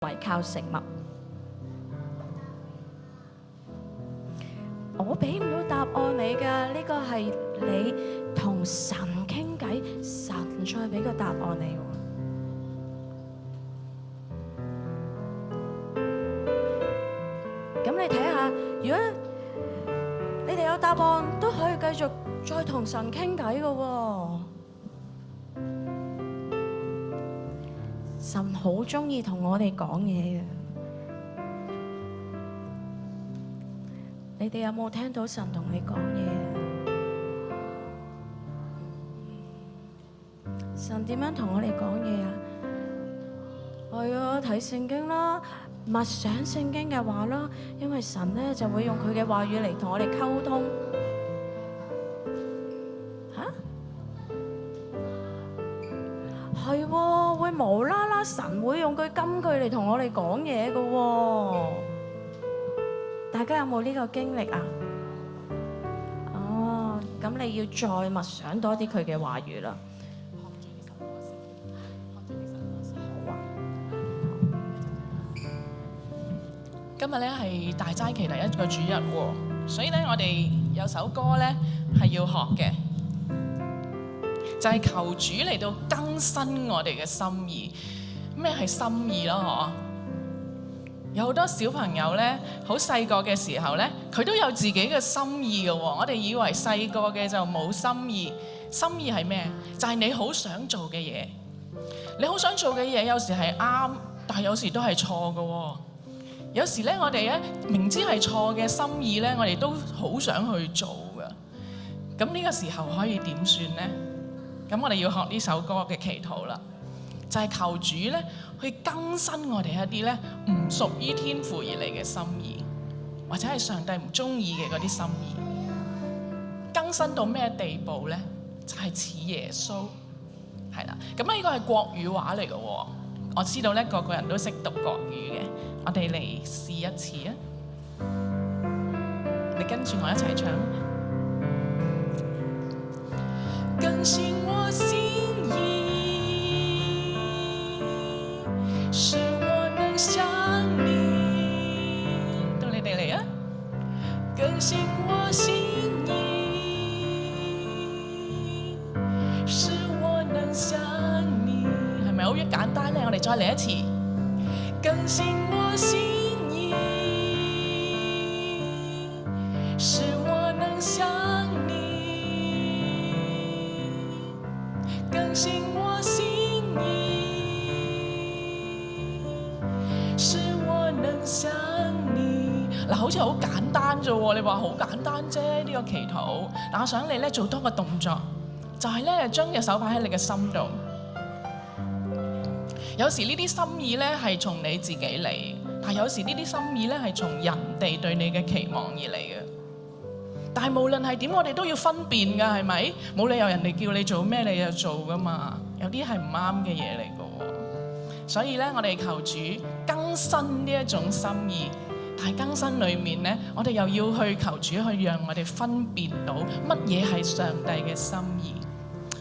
為靠食物。我俾唔到答案你㗎，呢個係你同神傾偈，神再俾個答案你喎。咁你睇下，如果你哋有答案，都可以繼續再同神傾偈㗎喎。神好鍾意同我哋講嘢嘅，你哋有冇聽到神同你講嘢？神點樣同我哋講嘢啊？係啊，睇聖經啦，默想聖經嘅話啦，因為神呢就會用佢嘅話語嚟同我哋溝通。係喎，會無啦啦神會用句金句嚟同我哋講嘢嘅喎，大家有冇呢個經歷啊？哦，咁你要再默想多啲佢嘅話語啦。好啊。今日咧係大齋期第一個主日喎，所以咧我哋有首歌咧係要學嘅。就係求主嚟到更新我哋嘅心意。咩係心意咯？有好多小朋友咧，好細個嘅時候咧，佢都有自己嘅心意嘅喎。我哋以為細個嘅就冇心意，心意係咩？就係你好想做嘅嘢。你好想做嘅嘢，有時係啱，但係有時都係錯嘅喎。有時咧，我哋咧明知係錯嘅心意咧，我哋都好想去做嘅。咁呢個時候可以點算呢？咁我哋要學呢首歌嘅祈禱啦，就係求主咧去更新我哋一啲咧唔屬於天父而嚟嘅心意，或者係上帝唔中意嘅嗰啲心意。更新到咩地步咧？就係似耶穌，係啦。咁呢個係國語話嚟嘅喎，我知道咧個個人都識讀國語嘅，我哋嚟試一次啊！你跟住我一齊唱。更新我心意，使我能像你。到你哋嚟啊！更新我心意，使我能像你。係咪好簡單咧？我哋再嚟一次。更新我心意，使我能像你。更新我心意，使我能像你。嗱，好似好簡單啫喎，你話好簡單啫呢個祈禱。嗱，我想你咧做多個動作，就係咧將隻手擺喺你嘅心度。有時呢啲心意咧係從你自己嚟，但係有時呢啲心意咧係從人哋對你嘅期望而嚟嘅。但係無論係點，我哋都要分辨㗎，係咪？冇理由人哋叫你做咩你就做㗎嘛。有啲係唔啱嘅嘢嚟㗎喎。所以咧，我哋求主更新呢一種心意。但係更新裏面咧，我哋又要去求主去讓我哋分辨到乜嘢係上帝嘅心意。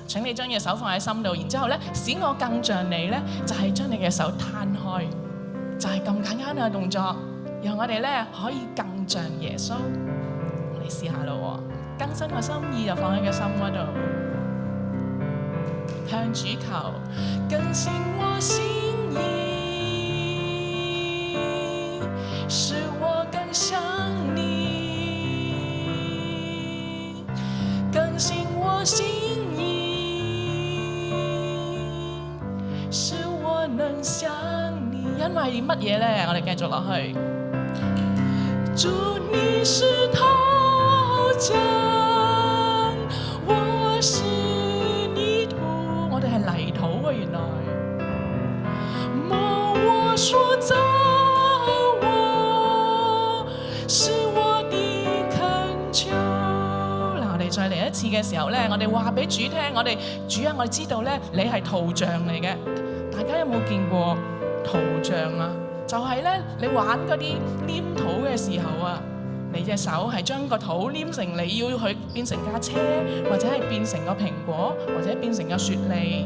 請你將隻手放喺心度，然之後咧，使我更像你咧，就係將你嘅手攤開，就係咁簡單嘅動作，讓我哋咧可以更像耶穌。我哋試下咯，更新個心意就放喺個心嗰度，向主求更新我心意，使我更像你，更新我心意，使我能像你。因為乜嘢咧？我哋繼續落去。主你是陶匠，我是泥土。我哋係泥土啊，原來。摸我塑造我，是我的懇求。嗱，我哋再嚟一次嘅時候咧，我哋話俾主聽，我哋主啊，我哋知道咧，你係陶匠嚟嘅。大家有冇見過陶匠啊？就係咧，你玩嗰啲黏土嘅時候啊，你隻手係將個土黏成你要佢變成架車，或者係變成個蘋果，或者變成個雪梨。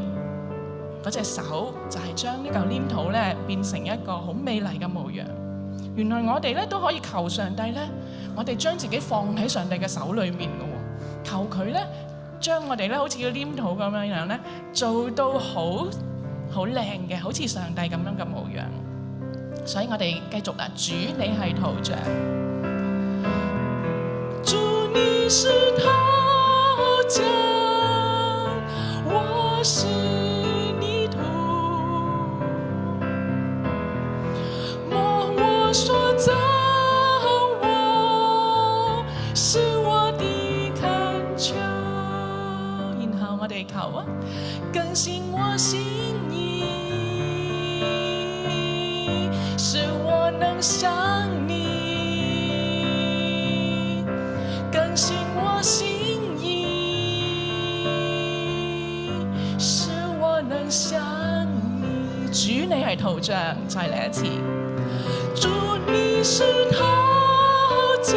嗰隻手就係將呢嚿黏土咧變成一個好美麗嘅模樣。原來我哋咧都可以求上帝咧，我哋將自己放喺上帝嘅手裏面嘅喎，求佢咧將我哋咧好似個黏土咁樣樣咧做到好靚嘅，好似上帝咁樣嘅模樣。所以我哋繼續啦，主你係陶匠，主你是陶匠，我是泥土，摸我塑造我，是我的懇求。然後我哋求啊，更新我心意，使我能像你，更新我心意，使我能像你。主你係陶匠，再嚟一次。主你是陶匠，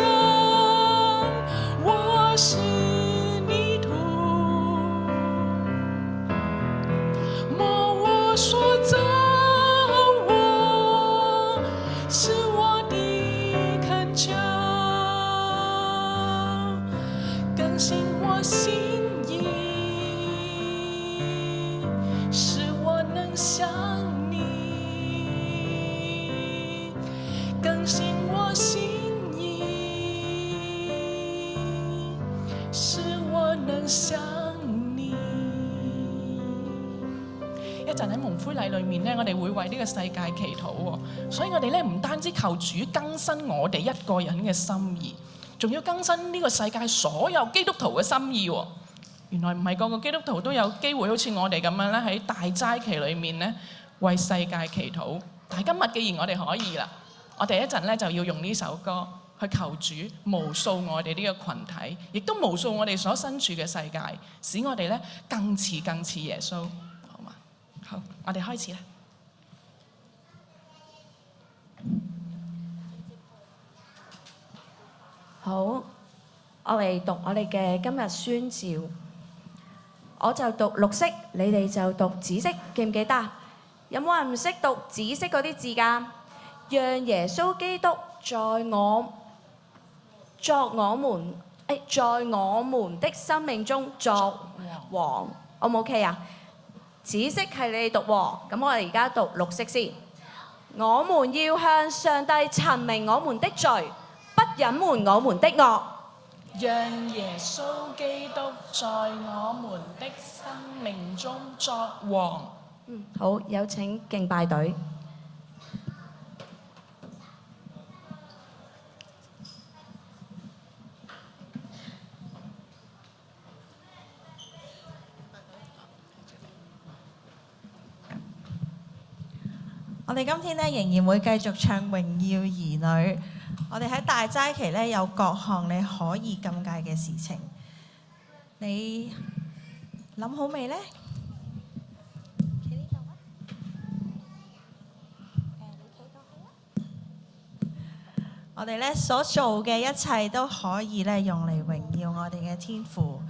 我是泥土，摸我塑造我，是我的懇求，更新我心意，使我能像你，更新我心意，使我能像你。一陣喺蒙灰禮裏面咧，我哋會為呢個世界祈禱喎，所以我哋咧唔單止求主更新我哋一個人嘅心意，仲要更新呢個世界所有基督徒嘅心意喎。原來唔係個個基督徒都有機會好似我哋咁樣咧喺大齋期裏面咧為世界祈禱。但係今日既然我哋可以啦，我哋一陣咧就要用呢首歌去求主無數我哋呢個群體，亦都無數我哋所身處嘅世界，使我哋咧更似耶穌，好嘛？好，我哋開始啦。好，我嚟讀我哋嘅今日宣召。我就讀綠色，你哋就讀紫色，記唔記得？有冇人唔識讀紫色嗰啲字㗎？讓耶穌基督在我們的生命中作王，O 唔 OK 啊？紫色係你哋讀喎，咁我哋而家讀綠色先。我們要向上帝陳明我們的罪，不隱瞞我們的惡。讓耶穌基督在我們的生命中作王。好，有請敬拜隊。我哋今天咧仍然會繼續唱榮耀兒女。我哋喺大齋期咧有各項你可以禁戒嘅事情，你諗好未呢？企呢度啊！我哋咧所做嘅一切都可以咧用嚟榮耀我哋嘅天父，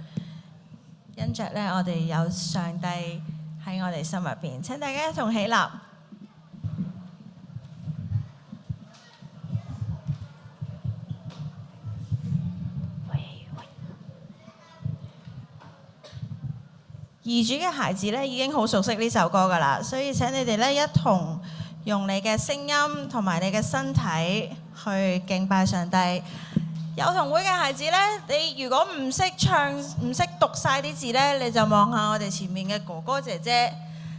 因着咧我哋有上帝喺我哋心入邊。請大家一同起立。義主嘅孩子咧已經好熟悉呢首歌㗎喇，所以請你哋咧一同用你嘅聲音同埋你嘅身體去敬拜上帝。有同會嘅孩子咧，你如果唔識唱、唔識讀晒啲字咧，你就望下我哋前面嘅哥哥姐姐，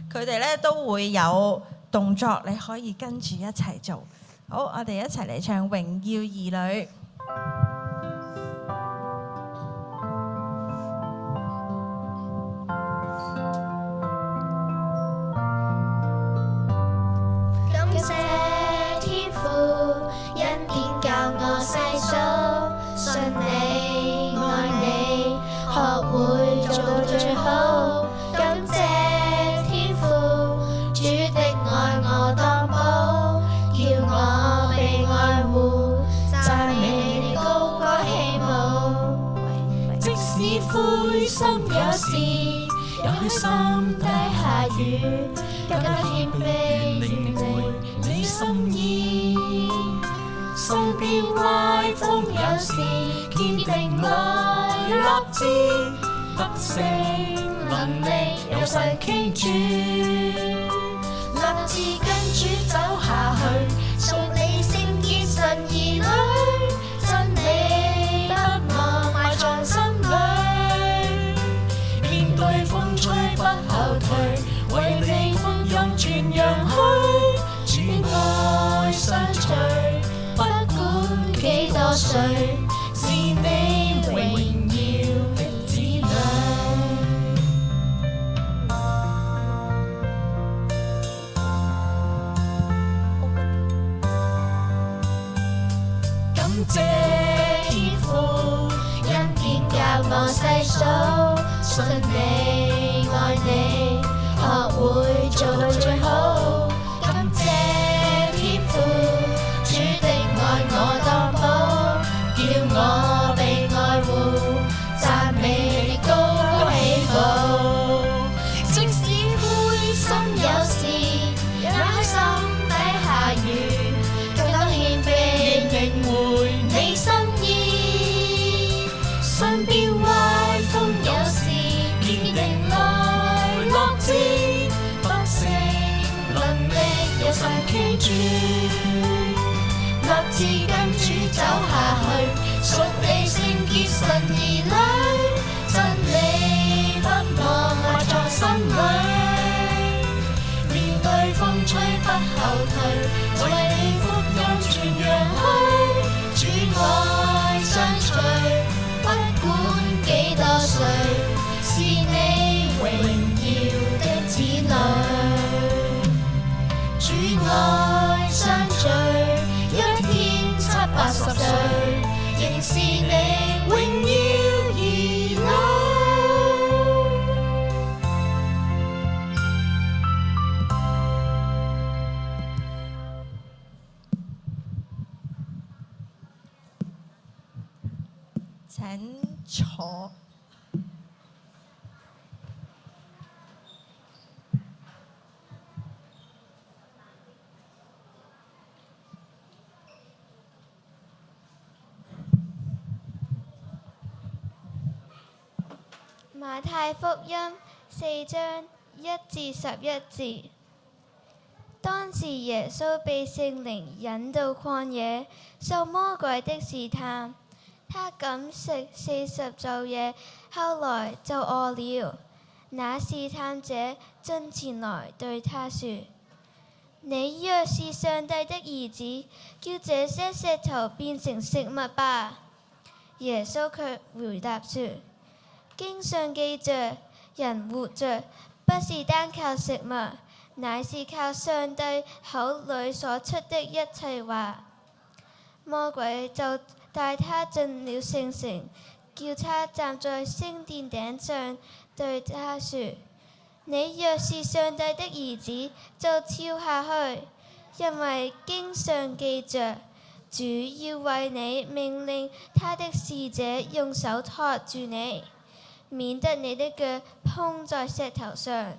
佢哋咧都會有動作，你可以跟住一齊做。好，我哋一齊嚟唱榮耀兒女。也許心底下雨，更加謙卑領會你心意。身邊歪風有時，堅定來立志，得勝能力有神傾注，立志跟主走下去，屬你聖潔神兒女，真理不忘埋藏心裏，面對風吹不後退，為你福音傳揚去，主愛相隨，不管幾多歲，是你榮耀的子女。感謝天父，恩典教我細數，信你愛你，學會做到最好。感謝天父，主的愛我當寶，叫我被愛護，讚美高高起舞。即使灰心有時，也許心底下雨，更多謙卑領會你心意。身邊歪風有時，堅定來立志，得勝能力有神傾注，立志跟主走下去，屬你聖潔神兒女，真理不忘埋藏心裏，面對風吹不後退，為你福音傳揚去，主愛相隨，不管幾多歲，是你榮耀的子女，主愛相隨，一天7、80歲，仍是你榮耀兒女。請坐。馬太福音4章1至11節。當時耶穌被聖靈引到曠野，受魔鬼的試探。他禁食40晝夜，後來就餓了。那試探者進前來對他說：你若是上帝的兒子，叫這些石頭變成食物吧。耶穌卻回答說：經上記着，人活着不是單靠食物，乃是靠上帝口裏所出的一切話。魔鬼就帶他進了聖城，叫他站在聖殿頂上，對他說：你若是上帝的兒子，就跳下去，因為經上記着，主要為你命令他的使者用手托住你，免得你的腳碰在石頭上。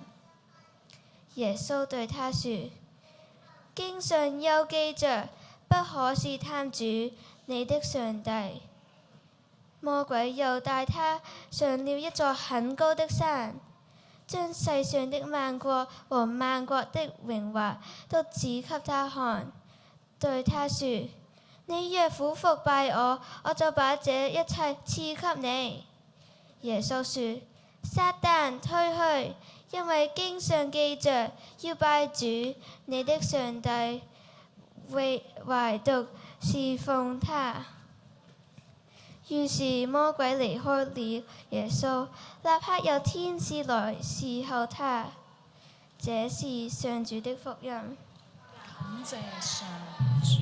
耶穌對他說：經上又記着，不可試探主你的上帝。魔鬼又帶他上了一座很高的山，將世上的萬國和萬國的榮華都指給他看，對他說：你若俯伏拜我，我就把這一切賜給你。耶穌說：撒旦退去，因為經上記着，要拜主你的上帝，唯獨侍奉他。於是魔鬼離開了耶穌，立刻有天使來侍候他。這是上主的福音。感謝上主。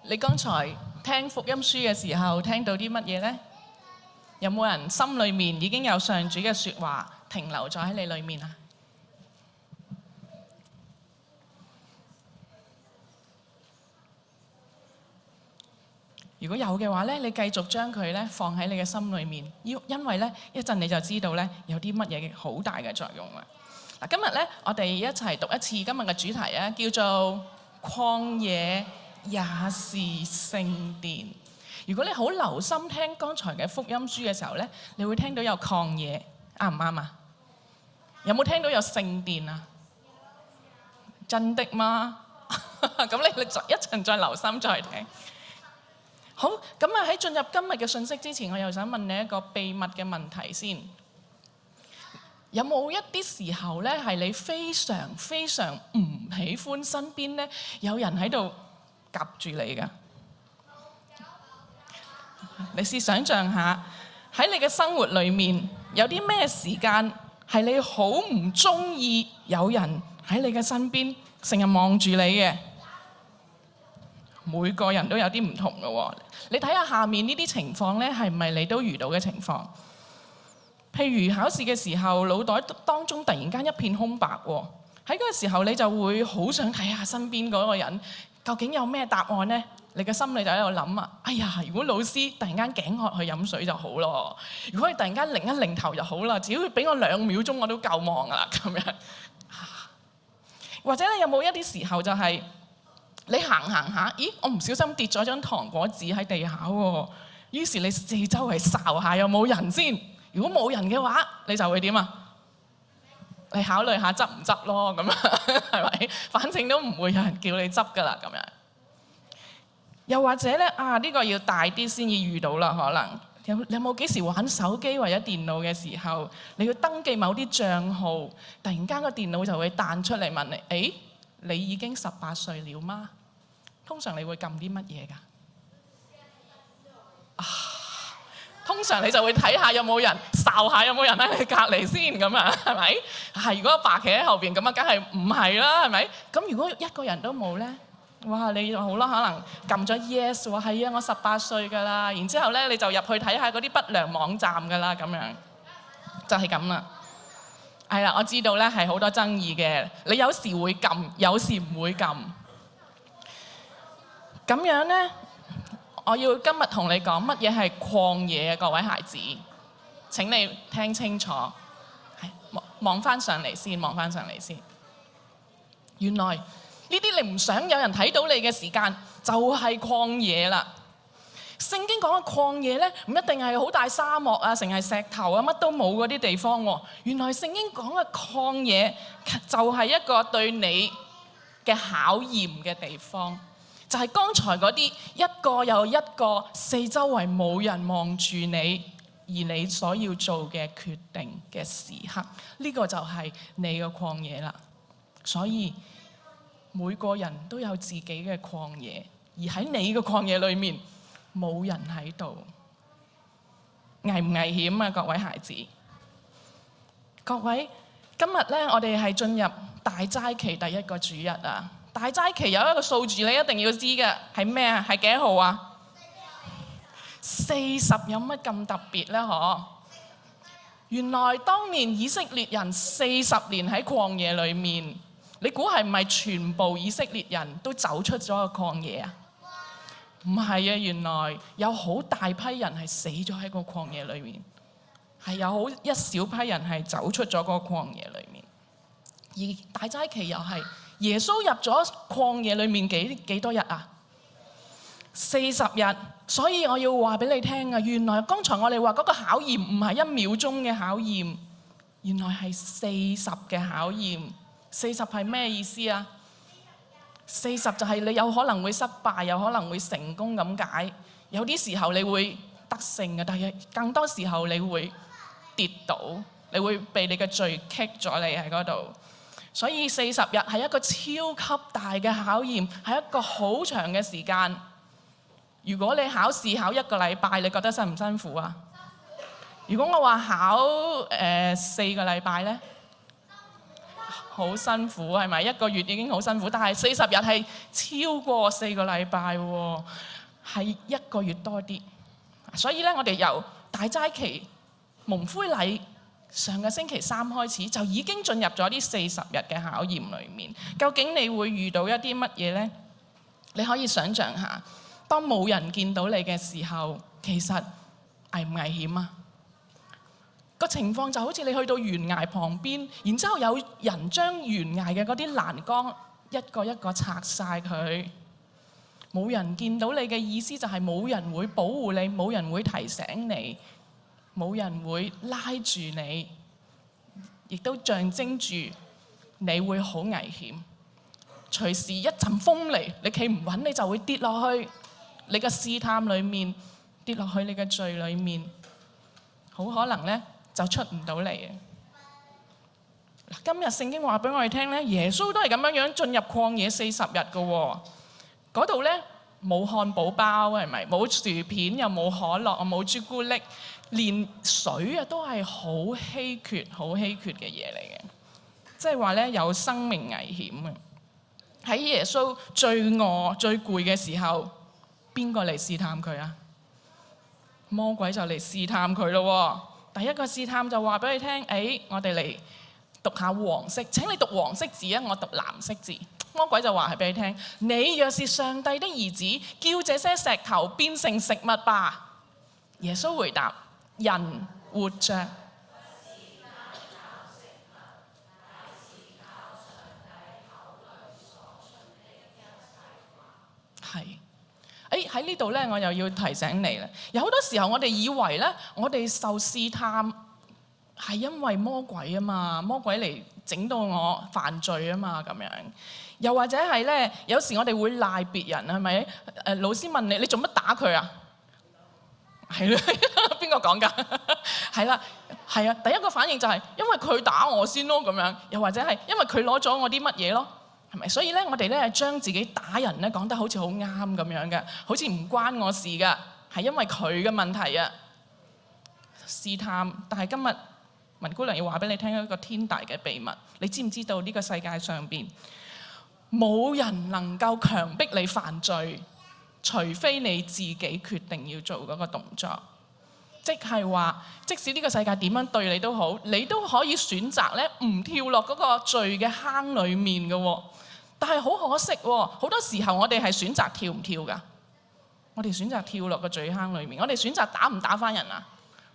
你剛才聽福音書嘅時候，聽到啲乜嘢呢？有冇人心裏面已經有上主嘅説話停留咗喺你裏面啊？如果有嘅話咧，你繼續將佢咧放喺你嘅心裏面，因為咧一陣你就知道咧有啲乜嘢好大嘅作用啦。嗱，今日咧我哋一齊讀一次今日嘅主題啊，叫做曠野也是聖殿。如果你好留心聽剛才嘅福音書嘅時候咧，你會聽到有曠野，啱唔啱啊？有冇聽到有聖殿啊？真的嗎？咁你一陣再留心再聽。好，咁啊喺進入今日嘅信息之前，我又想問你一個秘密嘅問題先。有冇一啲時候咧，係你非常非常唔喜歡身邊咧有人喺度夾住你㗎？你試想像下，喺你嘅生活裏面有啲咩時間係你好唔中意有人喺你嘅身邊成日望住你嘅？每個人都有啲唔同嘅喎。你睇下下面呢啲情況咧，係唔係你都遇到嘅情況？譬如考試嘅時候，腦袋當中突然間一片空白喎。喺嗰個時候，你就會好想睇下身邊嗰個人究竟有咩答案呢？你嘅心裏就喺度諗啊！哎呀，如果老師突然間頸渴去飲水就好咯。如果佢突然間擰一擰頭就好啦。只要俾我2秒鐘，我都夠望噶啦咁樣。或者你有冇一啲時候就係你行下，咦？我唔小心跌咗張糖果紙喺地下喎。於是你四周圍睄下有冇人先。如果冇人嘅話，你就會點啊？你考慮下執唔執咯，咁樣係咪？反正都唔會有人叫你執噶啦，咁樣。又或者咧呢個要大啲先至遇到啦，可能你有冇幾時玩手機或者電腦嘅時候，你要登記某啲帳號，突然間個電腦就會彈出嚟問你：你已經18歲了嗎？通常你會撳啲乜嘢㗎？通常你就會睇下有冇人，睄下有冇人喺你隔離先咁啊，係咪？如果阿爸企喺後邊咁啊，梗係唔係啦，係咪？咁如果一個人都冇咧？哇！你就好啦，可能撳咗 yes 話係啊，我18歲㗎啦。然之後咧，你就入去睇下嗰啲不良網站㗎啦，咁樣就係咁啦。係啦，我知道咧係好多爭議嘅。你有時會撳，有時唔會撳。咁樣咧，我要今日同你講乜嘢係曠野啊，各位孩子。請你聽清楚，望翻上嚟先，望翻上嚟先。原來呢啲你唔想有人睇到你嘅時間，就係曠野啦。聖經講嘅曠野咧，唔一定係好大沙漠啊，成係石頭啊，乜都冇嗰啲地方喎。原來聖經講嘅曠野就係一個對你嘅考驗嘅地方，就係剛才嗰啲一個又一個四周圍冇人望住你，而你所要做嘅決定嘅時刻，呢個就係你嘅曠野啦。所以每個人都有自己嘅曠野，而喺你嘅曠野裏面冇人喺度，危唔危險啊？各位孩子，各位，今日咧我哋係進入大齋期第一個主日啊！大齋期有一個數字你一定要知嘅，係咩啊？係幾號啊？40有乜咁特別呢？嗬？原來當年以色列人40年喺曠野裏面。你估係唔係全部以色列人都走出咗個曠野啊？唔係啊，原來有好大批人係死咗喺個曠野裏面，係有好一小批人係走出咗個曠野裏面。而大齋期又係耶穌入咗曠野裏面幾多日啊？40日。所以我要話俾你聽啊，原來剛才我哋話嗰個考驗唔係1秒鐘嘅考驗，原來係40嘅考驗。40係咩意思啊？40就係你有可能會失敗，有可能會成功咁解。有啲時候你會得勝嘅，但係更多時候你會跌倒，你會被你嘅罪棘咗你喺嗰度。所以40日係一個超級大嘅考驗，係一個好長嘅時間。如果你考試考1個禮拜，你覺得辛唔辛苦啊？如果我話考4個禮拜呢？好辛苦係咪？1個月已經好辛苦，但係40日係超過4個禮拜喎，係1個月多啲。所以咧，我哋由大齋期蒙灰禮上個星期3開始，就已經進入咗呢40日嘅考驗裏面。究竟你會遇到一啲乜嘢呢？你可以想像下，當冇人見到你嘅時候，其實危唔危險啊？個情況就好似你去到懸崖旁邊，然之後有人將懸崖嘅嗰啲欄杆一個一個拆晒佢，冇人見到你嘅意思就係冇人會保護你，冇人會提醒你，冇人會拉住你，亦都象徵住你會好危險。隨時一陣風嚟，你企唔穩，你就會跌落去你嘅試探裡面，跌落去你嘅罪裡面，好可能呢就出唔到嚟嘅。今日聖經話俾我哋聽呢，耶穌都係咁樣進入曠野40日嘅喎。嗰度呢冇漢堡包係咪？冇薯片，又冇可樂，冇朱古力，連水啊都係好稀缺嘅嘢嚟嘅。即係話呢，有生命危險嘅。喺耶穌最餓最攰嘅時候，邊個嚟試探佢啊？魔鬼就嚟試探佢咯。第一個試探就話俾你聽，我哋嚟讀下黃色，請你讀黃色字啊，我讀藍色字。魔鬼就話係俾你聽，你若是上帝的兒子，叫這些石頭變成食物吧。耶穌回答：人活着係。喺呢度呢，我又要提醒你啦。有好多時候我哋以為呢，我哋受試探係因為魔鬼啊嘛，魔鬼嚟整到我犯罪啊嘛咁樣。又或者係呢，有時我哋會賴別人係咪？老師問你做乜打佢啊？係啦，邊個講㗎？係啦，係啊。第一個反應就係因為佢打我先咯咁樣，又或者係因為佢攞咗我啲乜嘢咯。係咪？所以咧，我哋咧將自己打人咧講得好似好啱咁樣嘅，好似唔關我事㗎，係因為佢嘅問題啊。試探，但係今日文姑娘要話俾你聽一個天大嘅秘密，你知唔知道呢個世界上邊冇人能夠強迫你犯罪，除非你自己決定要做嗰個動作。即係話，即使呢個世界點樣對你都好，你都可以選擇咧唔跳落嗰個罪嘅坑裡面嘅喎。但係好可惜喎，好多時候我哋係選擇跳唔跳㗎？我哋選擇跳落個罪坑裡面，我哋選擇打唔打翻人啊？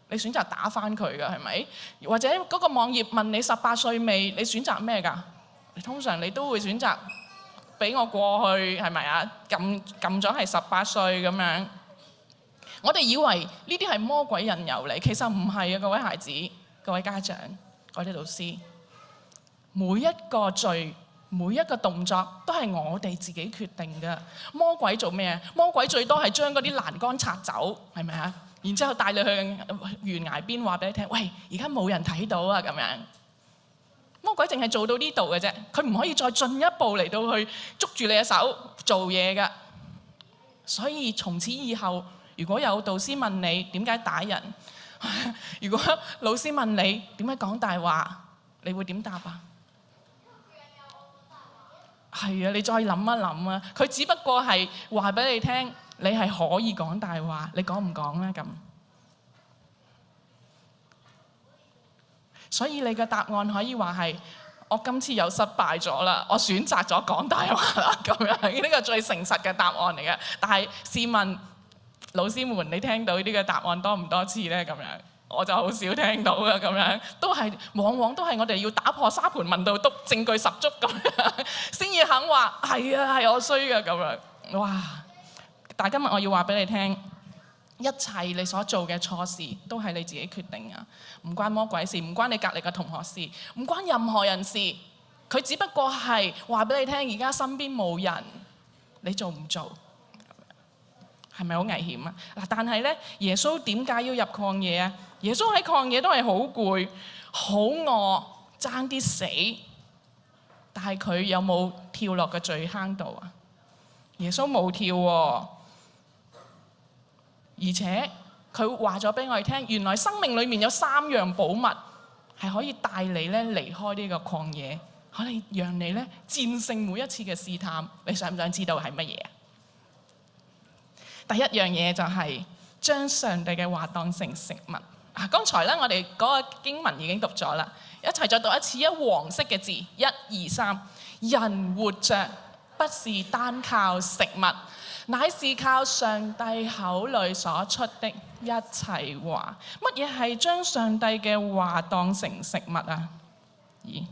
你選擇打翻佢㗎係咪？或者嗰個網頁問你18歲未？你選擇咩㗎？通常你都會選擇俾我過去係咪啊？撳咗係18歲咁樣。我哋以為呢啲係魔鬼引誘你，其實唔係啊！各位孩子、各位家長、各位老師，每一個罪、每一個動作都係我哋自己決定嘅。魔鬼做咩？魔鬼最多係將嗰啲欄杆拆走，係咪啊？然之後帶你去懸崖邊，話俾你聽：喂，而家冇人睇到啊！咁樣，魔鬼淨係做到呢度嘅啫，佢唔可以再進一步嚟到去捉住你嘅手做嘢㗎。所以從此以後，如果有導師問你點解打人，如果老師問你點解講大話，你會點答啊？係啊，你再諗一諗啊！佢只不過係話俾你聽，你係可以講大話，你講唔講咧？咁，所以你嘅答案可以話係：我今次又失敗咗啦，我選擇咗講大話啦。咁樣呢個最誠實嘅答案嚟嘅。但係試問老師們，你聽到呢個答案多唔多次呢？咁樣我就好少聽到嘅。咁樣都係往往都係我哋要打破沙盤問到篤，證據十足咁樣先至肯話係啊，係我衰嘅咁樣。哇！但係今日我要話俾你聽，一切你所做嘅錯事都係你自己決定啊，唔關魔鬼事，唔關你隔離嘅同學事，唔關任何人事。佢只不過係話俾你聽，而家身邊冇人，你做唔做？係咪好危險啊？嗱，但係咧，耶穌點解要入曠野啊？耶穌喺曠野都係好攰、好餓、爭啲死，但係佢有冇跳落個罪坑度啊？耶穌冇跳喎，而且佢話咗俾我哋聽，原來生命裡面有3樣寶物係可以帶你咧離開呢個曠野，可以讓你咧戰勝每一次嘅試探。你想唔想知道係乜嘢啊？第一樣嘢就係將上帝嘅話當成食物。剛才咧我哋嗰個經文已經讀咗啦，一齊再讀一次黃色嘅字，1、2、3。人活着不是單靠食物，乃是靠上帝口裏所出的一切話。乜嘢係將上帝嘅話當成食物啊？咦？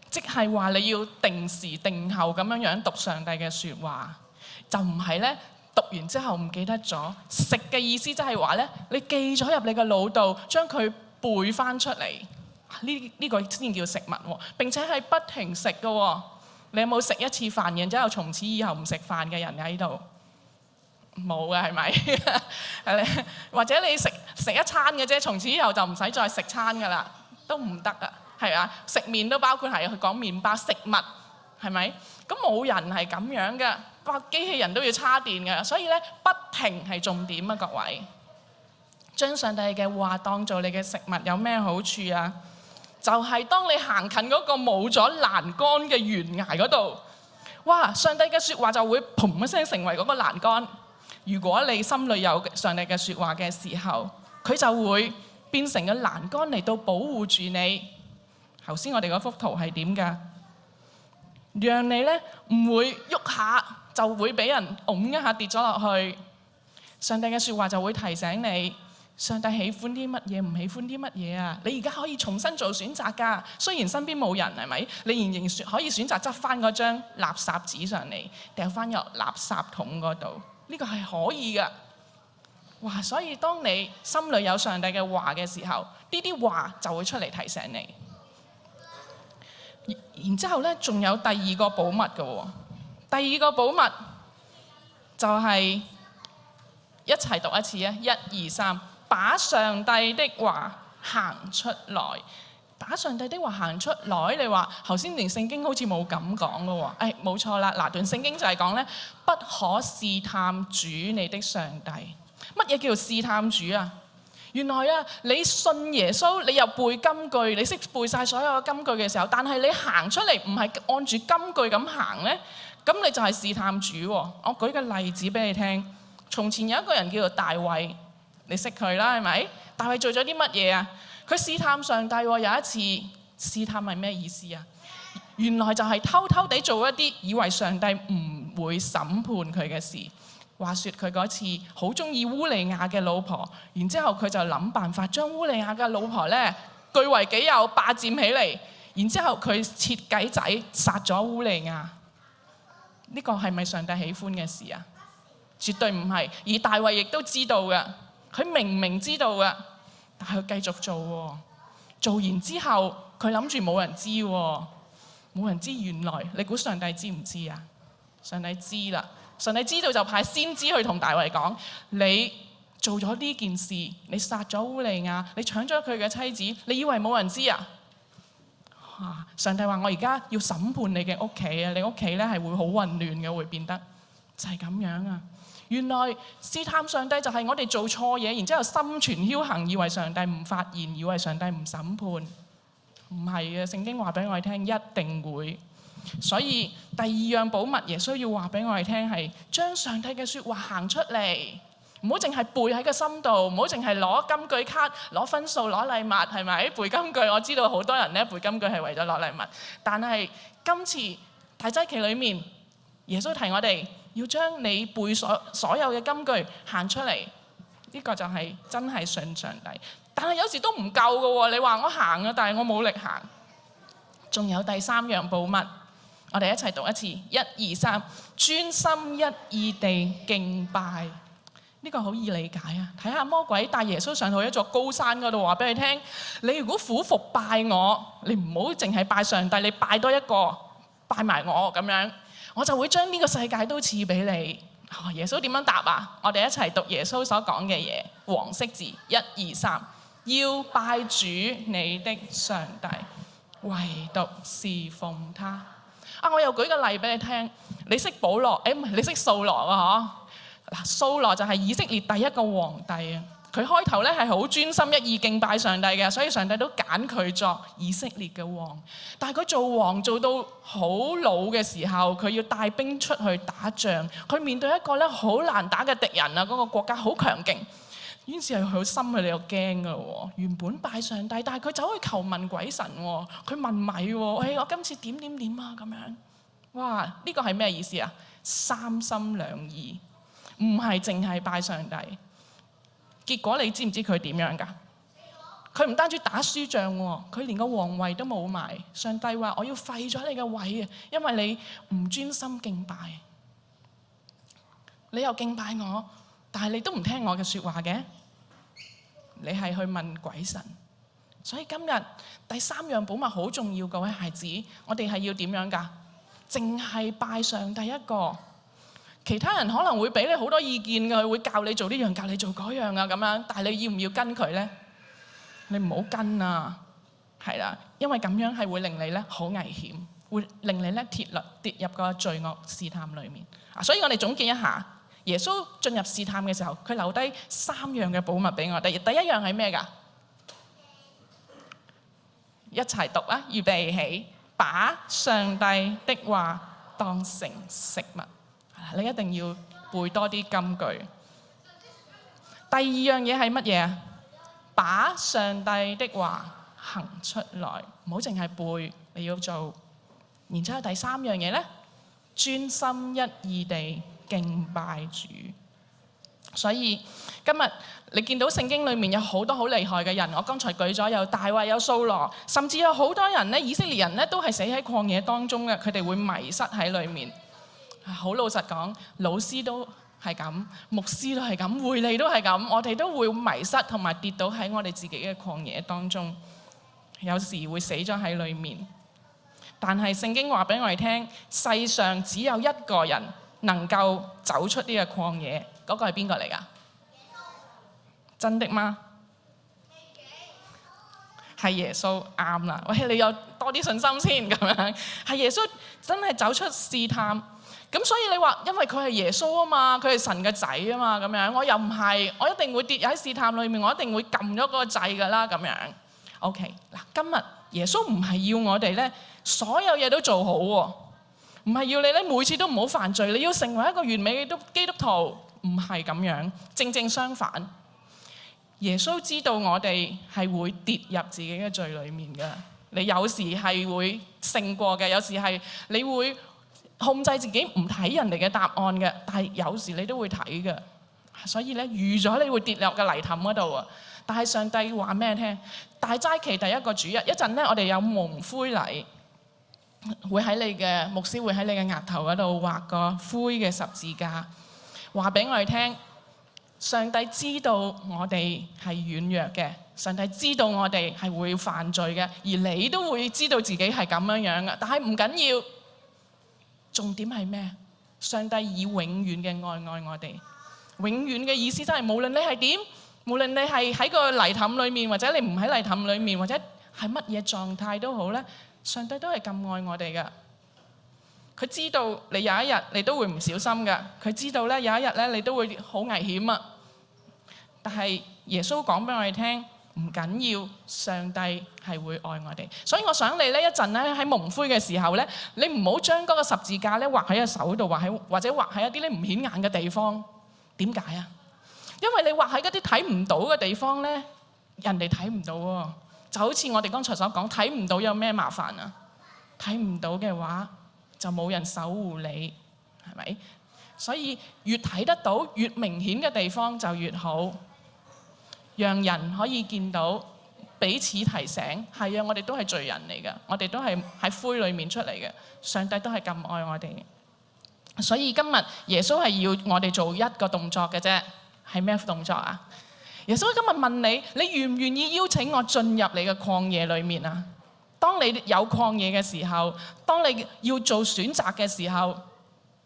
即係話你要定時定候咁樣讀上帝嘅説話，就唔係咧讀完之後唔記得咗。食嘅意思即係話咧，你記咗入你嘅腦度，將佢背翻出嚟。呢個先叫食物喎，並且係不停食嘅喎。你有冇食一次飯，然之後從此以後唔食飯嘅人喺度？冇嘅係咪？或者你食一餐嘅啫，從此以後就唔使再食餐㗎啦，都唔得啊！係啊，食麵都包括係佢講麵包食物，係咪？咁冇人係咁樣嘅，個機器人都要叉電嘅，所以咧不停係重點啊！各位，將上帝嘅話當做你嘅食物有咩好處啊？就係當你行近嗰個冇咗欄杆嘅懸崖嗰度，哇！上帝嘅説話就會砰一聲成為嗰個欄杆。如果你心裏有上帝嘅説話嘅時候，佢就會變成個欄杆嚟到保護住你。頭先我哋嗰幅圖係點㗎？讓你咧唔會喐下就會俾人拱一下跌咗落去。上帝嘅説話就會提醒你，上帝喜歡啲乜嘢，唔喜歡啲乜嘢啊！你而家可以重新做選擇㗎。雖然身邊冇人係咪？你仍然可以選擇執翻嗰張垃圾紙上嚟，掉翻入垃圾桶嗰度。呢個係可以㗎。哇！所以當你心裏有上帝嘅話嘅時候，呢啲話就會出嚟提醒你。然之後咧，仲有第二個寶物嘅喎。第二個寶物就係一齊讀一次啊！1、2、3，把上帝的話行出來。把上帝的話行出來，你話頭先連聖經好似冇咁講嘅喎。冇錯啦，嗱段聖經就係講咧，不可試探主你的上帝。乜嘢叫做試探主啊？原來啊，你信耶穌，你又背金句，你識背晒所有嘅金句嘅時候，但係你行出嚟唔係按住金句咁行呢，咁你就係試探主喎。我舉個例子俾你聽。從前有一個人叫做大衛，你識佢啦，係咪？大衛做咗啲乜嘢啊？佢試探上帝喎。有一次試探係咩意思啊？原來就係偷偷地做一啲以為上帝唔會審判佢嘅事。話說佢嗰次好中意烏利亞嘅老婆，然之後佢就諗辦法將烏利亞嘅老婆咧據為己有，霸佔起嚟，然之後佢設計仔殺咗烏利亞。呢個係咪上帝喜歡嘅事啊？絕對唔係。而大衛亦都知道嘅，佢明知道嘅，但係佢繼續做喎。做完之後佢諗住冇人知喎，冇人知。原來你估上帝知唔知啊？上帝知啦。上帝知道就派先知去同大衛講：你做咗呢件事，你殺咗烏利亞，你搶咗佢嘅妻子，你以為冇人知啊？上帝話：我而家要審判你嘅屋企啊！你屋企咧係會好混亂嘅，會變得就係咁樣啊！原來試探上帝就係我哋做錯嘢，然之後心存僥倖，以為上帝唔發現，以為上帝唔審判。唔係嘅，聖經話俾我哋聽，一定會。所以第二樣寶物，耶穌要話俾我哋聽係將上帝嘅説話行出嚟，唔好淨係背喺個心度，唔好淨係攞金句卡、攞分數、攞禮物，係咪？背金句，我知道好多人咧背金句係為咗攞禮物，但係今次大齋期裏面，耶穌提我哋要將你背所有嘅金句行出嚟，呢個就係真係信上帝。但係有時都唔夠嘅喎，你話我行啊，但係我冇力行。仲有第三樣寶物。我哋一齊讀一次，1、2、3，專心一意地敬拜。呢個好易理解啊！睇下魔鬼帶耶穌上到一座高山嗰度，話俾你聽：你如果俯伏拜我，你唔好淨係拜上帝，你拜多一個，拜埋我咁樣，我就會將呢個世界都賜俾你。耶穌點樣答啊？我哋一齊讀耶穌所講嘅嘢，黃色字，1、2、3，要拜主你的上帝，唯獨侍奉他。我又舉個例俾你聽，你識保羅？唔係，你識掃羅啊？嗬，嗱，掃羅就係以色列第一個皇帝啊。佢開頭咧係好專心一意敬拜上帝嘅，所以上帝都揀佢作以色列嘅王。但係佢做王做到好老嘅時候，佢要帶兵出去打仗，佢面對一個咧好難打嘅敵人啊！嗰個國家好強勁。於是係佢心裏又驚噶喎，原本拜上帝，但係佢走去求問鬼神喎，佢問米喎，我今次點啊咁樣，哇！呢個係咩意思啊？三心兩意，唔係淨係拜上帝。結果你知唔知佢點樣㗎？佢唔單止打輸仗喎，佢連個皇位都冇埋。上帝話：我要廢咗你嘅位啊，因為你唔專心敬拜。你又敬拜我，但係你都唔聽我嘅説話嘅，你係去問鬼神。所以今日第三樣寶物好重要，各位孩子，我哋係要點樣㗎？淨係拜上帝一個。其他人可能會俾你好多意見㗎，佢會教你做呢樣，教你做嗰樣啊咁樣，但係你要唔要跟佢呢？你唔好跟啊，係啦，因為咁樣係會令你咧好危險，會令你咧跌入個罪惡試探裡面。所以我哋總結一下，耶穌進入試探嘅時候，佢留低3樣嘅寶物俾我哋。第一樣係咩㗎？一齊讀啊！預備起，把上帝的話當成食物。你一定要背多啲金句。第二樣嘢係乜嘢啊？把上帝的話行出來，唔好淨係背，你要做。然之後第三樣嘢呢，專心一意地敬拜主。所以今日你見到聖經裏面有好多好厲害嘅人，我剛才舉咗有大衛、有掃羅，甚至有好多人呢，以色列人呢都係死喺曠野當中嘅，佢哋會迷失喺裏面。好老實講，老師都係咁，牧師都係咁，會理都係咁，我哋都會迷失同埋跌倒喺我哋自己嘅曠野當中，有時會死咗喺裏面。但係聖經話俾我哋聽，世上只有一個人能夠走出呢個曠野，嗰個係邊個嚟㗎？真的嗎？係耶穌，啱啦。喂，你有多啲信心先咁樣。係耶穌真係走出試探。咁所以你話，因為佢係耶穌啊嘛，佢係神嘅仔啊嘛，咁樣我又唔係，我一定會跌喺試探裏面，我一定會撳咗嗰個掣㗎啦，咁樣。OK， 嗱，今日耶穌唔係要我哋咧，所有嘢都做好喎，唔係要你咧每次都唔好犯罪，你要成為一個完美嘅基督徒，唔係咁樣，正正相反。耶穌知道我哋係會跌入自己嘅罪裏面嘅，你有時係會勝過嘅，有時係你會控制自己唔睇人哋嘅答案嘅，但係有時你都會睇嘅，所以咧預咗你會跌落個泥凼嗰度啊！但係上帝話咩聽？大齋期第一個主日一陣咧，我哋有蒙灰禮，會喺你嘅牧師會喺你嘅額頭嗰度畫個灰嘅十字架，話俾我哋聽。上帝知道我哋係軟弱嘅，上帝知道我哋係會犯罪嘅，而你都會知道自己係咁樣樣嘅，但係唔緊要。重點係咩？上帝以永遠嘅愛我哋。永遠嘅意思真係無論你係點，無論你係喺個泥凼裏面，或者你唔喺泥凼裏面，或者係乜嘢狀態都好咧，上帝都係咁愛我哋噶。佢知道你有一日你都會唔小心噶，佢知道咧有一日咧你都會好危險啊。但係耶穌講俾我哋聽，唔緊要，上帝係會愛我哋。所以我想你呢一陣咧喺蒙灰嘅時候咧，你唔好將嗰個十字架咧畫喺個手度，或者畫喺一啲咧唔顯眼嘅地方。點解啊？因為你畫喺嗰啲睇唔到嘅地方咧，人哋睇唔到喎。就好似我哋剛才所講，睇唔到有咩麻煩啊？睇唔到嘅話，就冇人守護你，係咪？所以越睇得到、越明顯嘅地方就越好。讓人可以見到，彼此提醒，係啊，我哋都係罪人嚟嘅，我哋都係喺灰裏面出嚟嘅，上帝都係咁愛我哋。所以今日耶穌係要我哋做一個動作嘅啫，係咩動作啊？耶穌今日問你，你願唔願意邀請我進入你嘅曠野裏面啊？當你有曠野嘅時候，當你要做選擇嘅時候，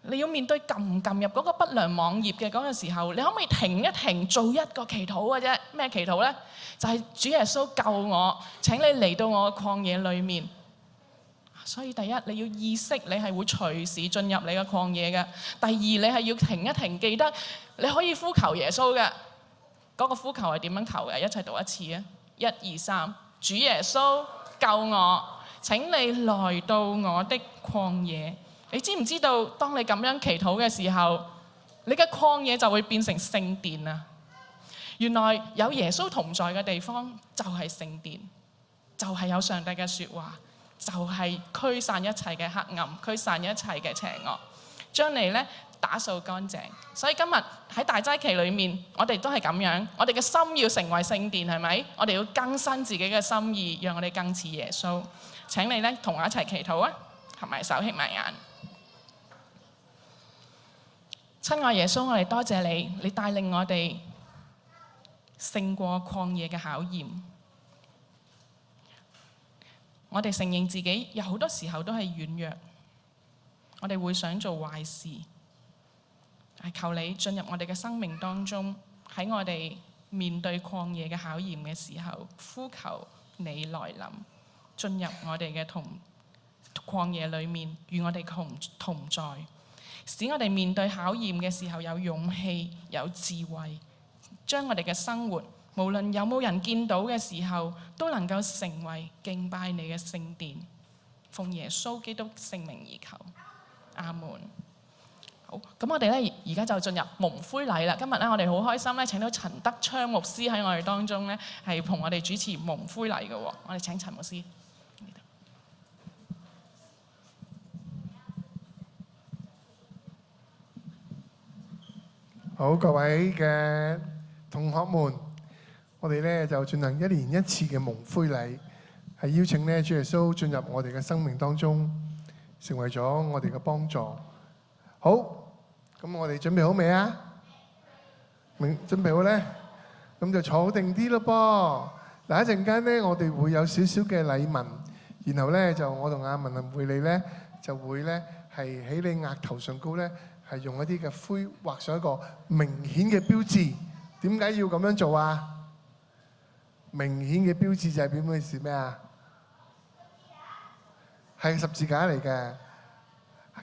你要面對撳唔撳入嗰個不良網頁嘅嗰個時候，你可唔可以停一停，做一個祈禱嘅啫？咩祈禱呢？就係主耶穌救我，請你嚟到我嘅曠野裏面。所以第一，你要意識你係會隨時進入你嘅曠野嘅。第二，你係要停一停，記得你可以呼求耶穌嘅。嗰個呼求係點樣求嘅？一齊讀一次啊！1、2、3，主耶穌救我，請你來到我的曠野。你知唔知道，當你咁樣祈禱嘅時候，你嘅曠野就會變成聖殿啊！原來有耶穌同在嘅地方就係聖殿，就係有上帝嘅説話。就係驅散一切嘅黑暗，驅散一切嘅邪惡，將你咧打掃乾淨。所以今日喺大齋期裏面，我哋都係咁樣，我哋嘅心要成為聖殿，係咪？我哋要更新自己嘅心意，讓我哋更似耶穌。請你咧同我一齊祈禱啊，合埋手，瞌埋眼。親愛耶穌，我哋多謝你，你帶領我哋勝過曠野嘅考驗。我哋承認自己有好多時候都係軟弱，我哋會想做壞事。係求你進入我哋嘅生命當中，喺我哋面對曠野嘅考驗嘅時候，呼求你來臨，進入我哋嘅曠野裏面，與我哋同在，使我哋面對考驗嘅時候有勇氣、有智慧，將我哋嘅生活，無論有冇人見到嘅時候，都能夠成為敬拜你嘅聖殿。奉耶穌基督聖名而求，阿門。好，咁我哋咧而家就進入蒙灰禮啦。今日咧我哋好開心咧，請到陳德昌牧師喺我哋當中咧，係同我哋主持蒙灰禮嘅。我哋請陳牧師。好，各位嘅同學們，我哋咧就進行一年一次嘅蒙灰禮，係邀請咧主耶穌進入我哋嘅生命當中，成為咗我哋嘅幫助。好，咁我哋準備好未啊？準備好咧，咁就坐定啲咯噃。嗱，一陣間咧，我哋會有少少嘅禮文，然後咧就我同阿文會你咧就會咧係喺你額頭上高咧係用一啲嘅灰畫上一個明顯嘅標誌。點解要咁樣做啊？明顯嘅標誌就係表咩事咩啊？係十字架嚟嘅。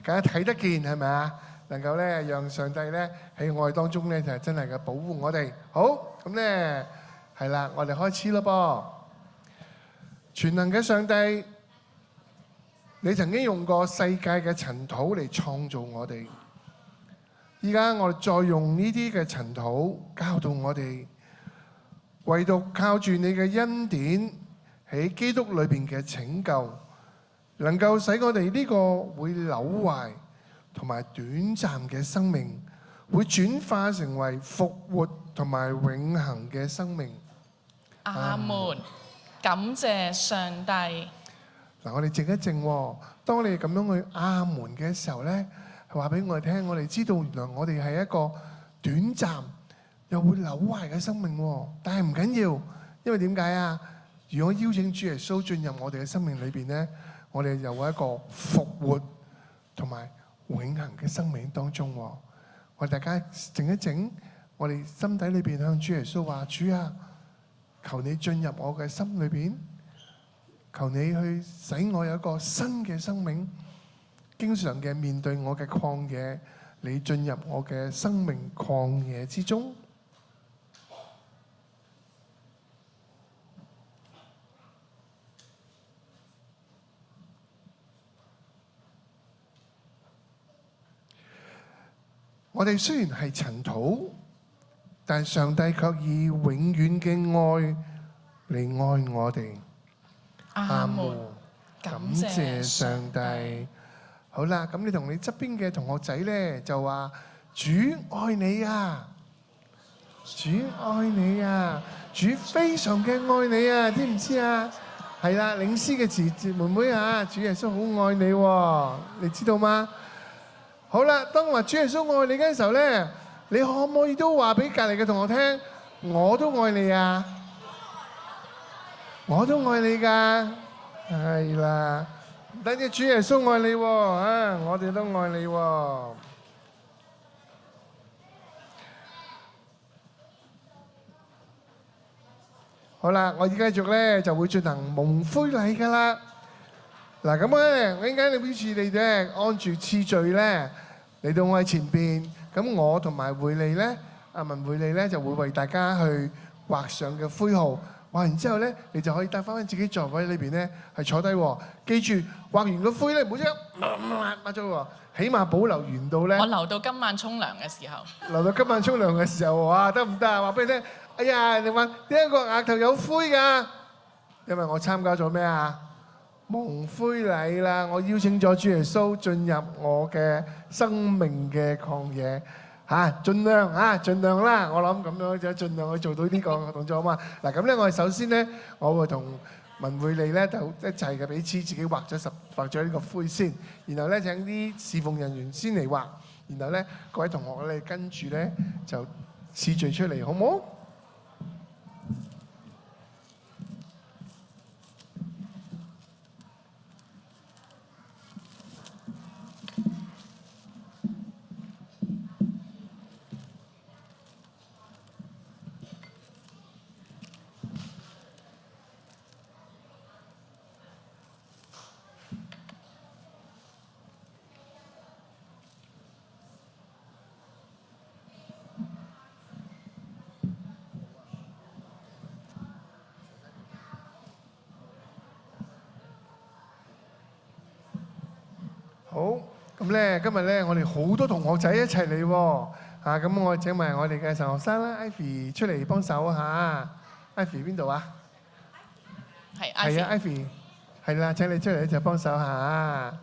梗係睇得見係咪啊？能夠咧讓上帝咧喺我哋當中咧就係真係嘅保護我哋。好，咁咧係啦，我哋開始咯噃。全能嘅上帝，你曾經用過世界嘅塵土嚟創造我哋，依家我哋再用呢啲嘅塵土教導我哋，唯獨靠住你嘅恩典喺基督裏邊嘅拯救，能夠使我哋呢個會朽壞同埋短暫嘅生命，會轉化成為復活同埋永恆嘅生命。阿門。感謝上帝。嗱，我哋靜一靜。當你咁樣去阿門嘅時候呢，係話俾我哋聽，我哋知道原來我哋係一個短暫又會朽壞嘅生命。但係唔緊要，因為點解啊？如果邀請主耶穌進入我哋嘅生命裏邊呢，我哋又有一個復活同埋永恆嘅生命當中。我哋大家靜一靜，我哋心底裏邊向主耶穌話：主啊，求你進入我嘅心裏邊，求你去使我有一個新嘅生命，經常嘅面對我嘅曠野，你進入我嘅生命曠野之中。我哋雖然係塵土，但上帝卻以永遠嘅愛嚟愛我哋。阿門。感謝上帝。好啦，咁你同你側邊嘅同學仔咧就話：主愛你啊，主愛你啊，主非常嘅愛你啊，知唔知啊？係啦，領詩嘅姊妹妹啊，主耶穌好愛你喎，你知道嗎？好啦，當話主耶穌愛你嘅時候咧，你可唔可以都話俾隔離嘅同學聽，我都愛你啊，我都愛你㗎，係啦，唔單止主耶穌愛你喎，我哋都愛你喎。好啦，我而家繼續咧就會進行蒙灰禮㗎啦。嗱，咁咧，我陣間你表示你哋按住次序咧嚟到我喺前邊，咁我同埋會利咧，阿文會利咧就會為大家去畫上嘅灰號，畫完之後咧，你就可以帶翻自己座位裏邊咧係坐低喎。記住畫完個灰咧，唔好即刻抹咗喎，起碼保留完到咧。我留到今晚沖涼嘅時候。留到今晚沖涼嘅時候，哇，得唔得啊？話俾你聽，哎呀，你話點解個額頭有灰㗎？因為我參加咗咩啊？蒙灰禮啦，我邀請咗主耶穌進入我嘅生命嘅曠野嚇，盡量啦，我諗咁樣就盡量去做到呢個動作啊嘛。嗱咁咧，我哋首先咧，我會同文慧利咧就一齊嘅彼此自己畫咗呢個灰先，然後咧請啲侍奉人員先嚟畫，然後咧各位同學咧跟住咧就次序出嚟，好唔好？好，咁咧今日咧我哋好多同學仔一齊嚟喎，咁我請埋我哋嘅神學生啦，Ivy 出嚟幫手嚇。Ivy 邊度啊？係係啊，Ivy 係啦，請你出嚟一齊幫手嚇。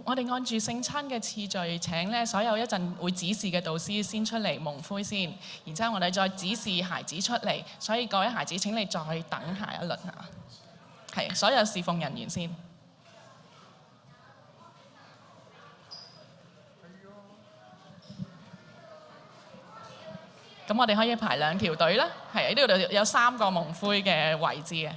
我哋按住聖餐嘅次序請咧所有一陣會指示嘅導師先出嚟蒙灰先，然之後我哋再指示孩子出嚟，所以各位孩子請你再等下一輪嚇。係，所有侍奉人員先。咁我哋可以排兩條隊啦，係呢度有3個蒙灰嘅位置嘅。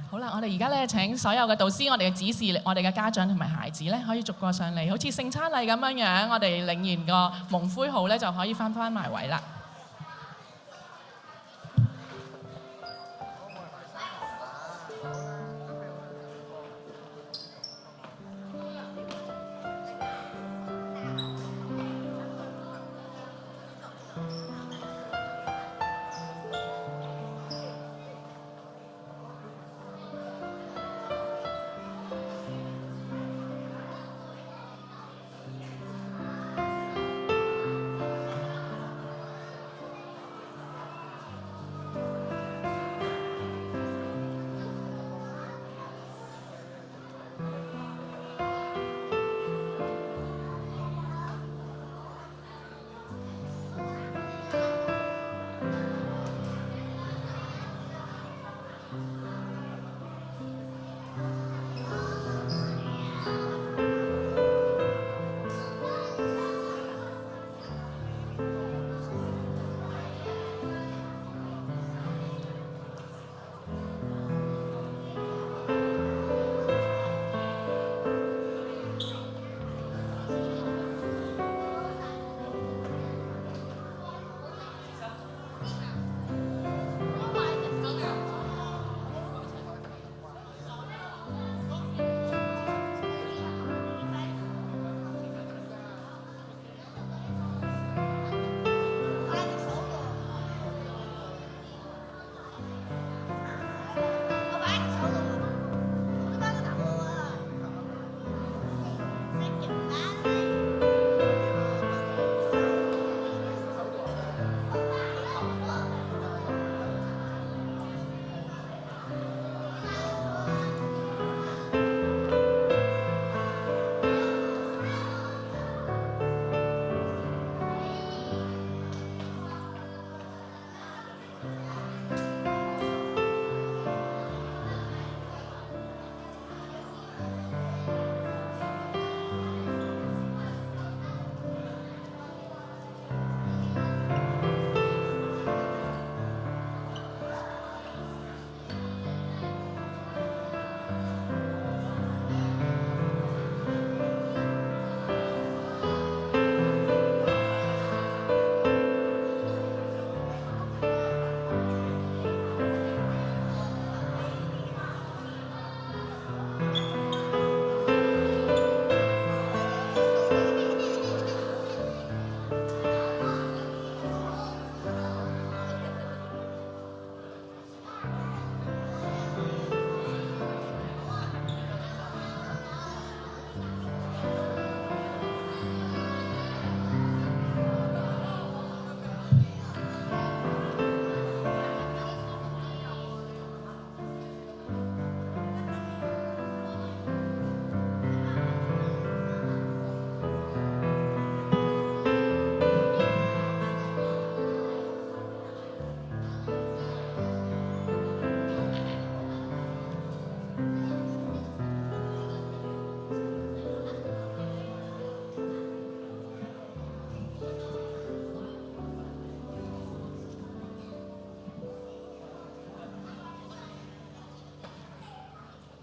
好啦，我哋而家咧請所有嘅導師，我哋嘅指示，我哋嘅家長同埋孩子咧，可以逐個上嚟，好似聖餐禮咁樣樣，我哋領完個蒙灰號咧，就可以翻埋位啦。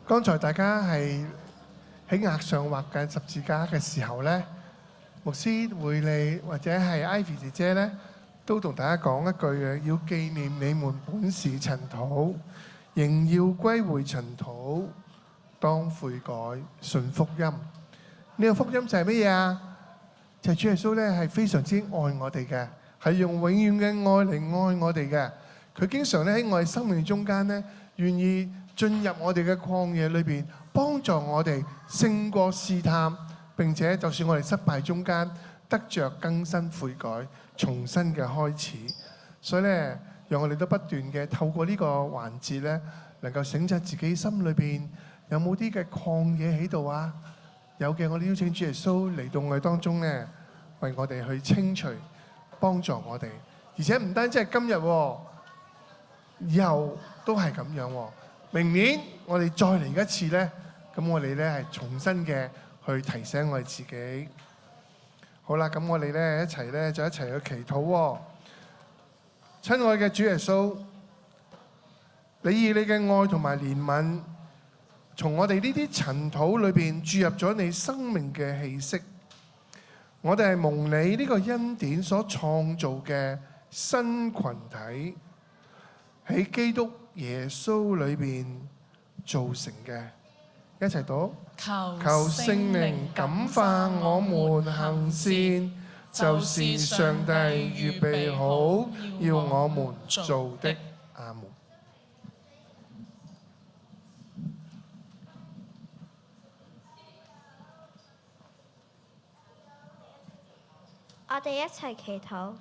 剛才大家係喺額上畫緊十字架嘅時候呢，牧師會利或者係 Ivy 姐姐呢，都同大家講一句嘅，要紀念你們本是塵土，仍要歸回塵土，當悔改，信福音。呢個福音就係乜嘢啊？就係主耶穌咧係非常之愛我哋嘅，係用永遠嘅愛嚟愛我哋嘅。佢經常咧喺我哋生命中間咧，願意進入我哋嘅曠野裏邊，幫助我哋勝過試探，並且就算我哋失敗中間，得着更新悔改，重新嘅開始。所以咧，讓我哋都不斷嘅透過呢個環節咧，能夠省察自己心裏邊有冇啲嘅曠野喺度啊？有嘅，我哋邀請主耶穌嚟到我哋當中咧，為我哋去清除，幫助我哋。而且唔單止係今日喎，以後都係咁樣喎。明年我哋再嚟一次咧，咁我哋咧係重新嘅去提醒我哋自己。好啦，咁我哋咧一齊咧就一齊去祈禱喎。親愛嘅主耶穌，你以你嘅愛同埋憐憫，從我哋呢啲塵土裏邊注入咗你生命嘅氣息，我哋係蒙你呢個恩典所創造嘅新群體，喺基督耶穌裏邊造成嘅。一齊讀，求聖靈感化我們行善，就是上帝預備好要我們做的。阿門。我哋一齊祈禱。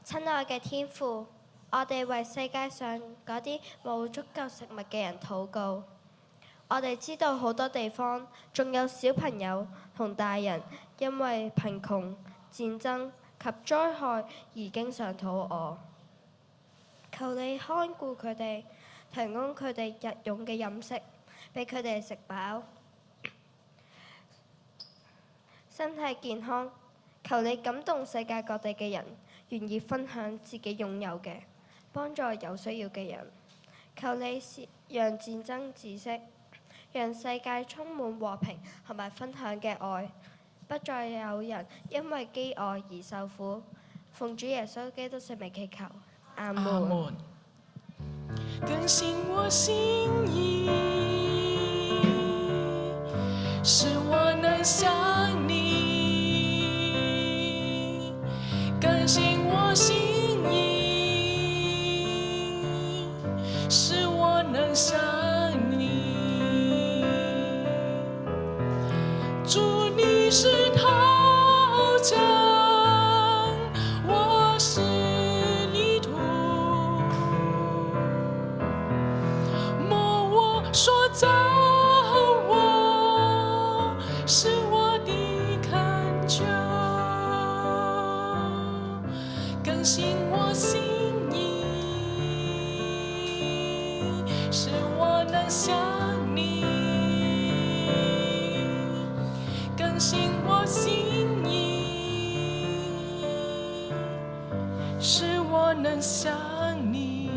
親愛嘅天父，我哋為世界上嗰啲冇足夠食物嘅人禱告。我哋知道好多地方仲有小朋友同大人因為貧窮、戰爭及災害而經常肚餓。求你看顧佢哋，提供佢哋日用嘅飲食，俾佢哋食飽，身體健康。求你感動世界各地嘅人，願意分享自己擁有嘅，幫助有需要嘅人。求你讓戰爭止息，讓世界充滿和平同埋分享嘅愛，不再有人因為飢餓而受苦。奉主耶穌基督聖名祈求，阿門。更新我心意，使我能像你。更新我心意，使我能像你。主，你是陶匠，我是泥土，磨我，塑造我，是我的恳求。更新我心意，使我能像你。更新我心意，使我能像你。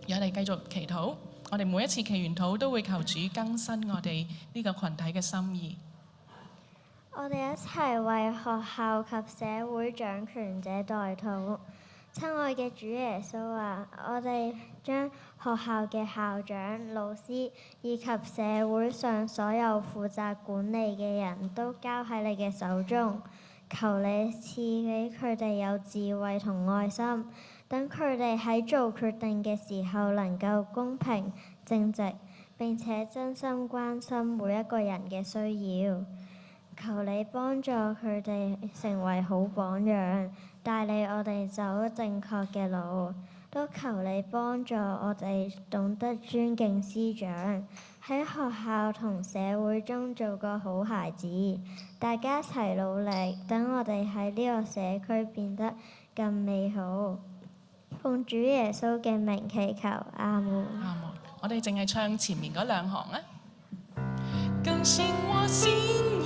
有你繼續祈禱，我哋每一次祈完禱都會求主更新我哋呢個群體嘅心意。我哋一齊為學校及社會掌權者代禱。親愛嘅主耶穌啊，我哋將學校嘅校長、老師以及社會上所有負責管理嘅人都交喺你嘅手中。求你賜俾佢哋有智慧同愛心，等佢哋喺做決定嘅時候能夠公平正直，並且真心關心每一個人嘅需要。求你幫助佢哋成為好榜樣，帶領我哋走正確嘅路。都求你幫助我哋懂得尊敬師長，喺學校同社會中做個好孩子。大家一齊努力，等我哋喺呢個社區變得更美好。奉主耶穌嘅名祈求，阿門。阿門。我哋淨係唱前面嗰兩行啊。更新我心意，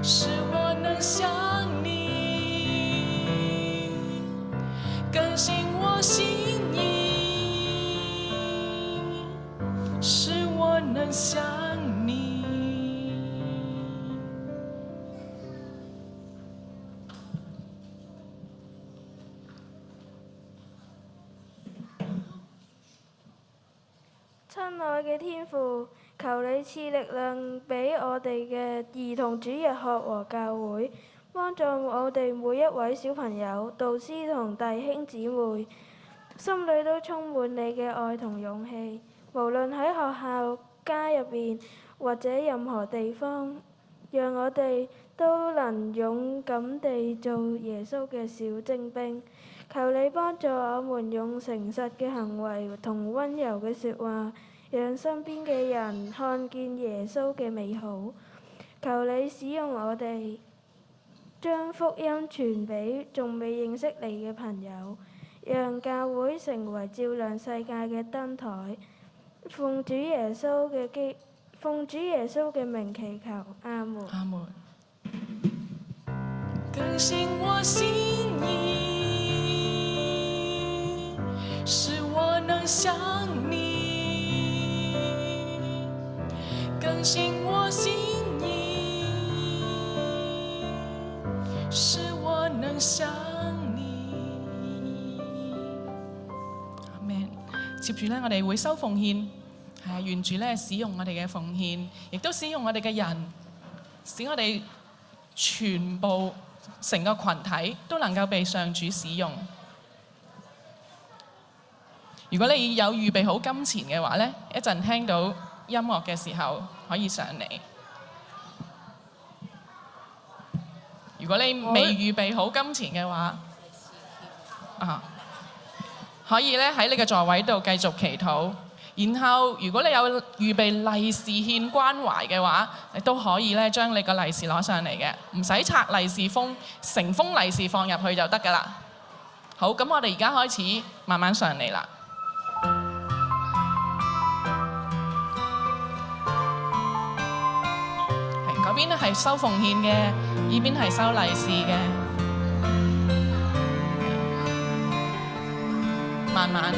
使我能像你。親愛嘅天父，求你賜力量俾我哋嘅兒童主日學和教會，幫助我哋每一位小朋友、導師同弟兄姊妹，心裏都充滿你嘅愛同勇氣。無論喺學校、家入邊或者任何地方，讓我哋都能勇敢地做耶穌嘅小精兵。求你幫助我們用誠實嘅行為同溫柔嘅説話，讓身邊嘅人看見耶穌嘅美好。求你使用我哋，將福音傳俾仲未認識你嘅朋友，讓教會成為照亮世界嘅燈台。奉主耶穌嘅名祈求，阿門。阿門。更新我心意，使我能像你。更新我心意，使我能像你。阿們。接住咧，我哋會收奉獻，願主咧使用我哋嘅奉獻，亦都使用我哋嘅人，使我哋全部成個群體都能夠被上主使用。如果你有預備好金錢嘅話咧，一陣聽到音樂嘅時候可以上嚟。如果你未預備好金錢嘅話，可以咧喺你嘅座位度繼續祈禱。然後如果你有預備利是獻關懷嘅話，你都可以咧將你個利是攞上嚟嘅，唔使拆利是封，成封利是放入去就得㗎啦。好，咁我哋而家開始慢慢上嚟啦。嗰邊咧係收奉獻嘅，呢邊係收利是嘅。慢慢。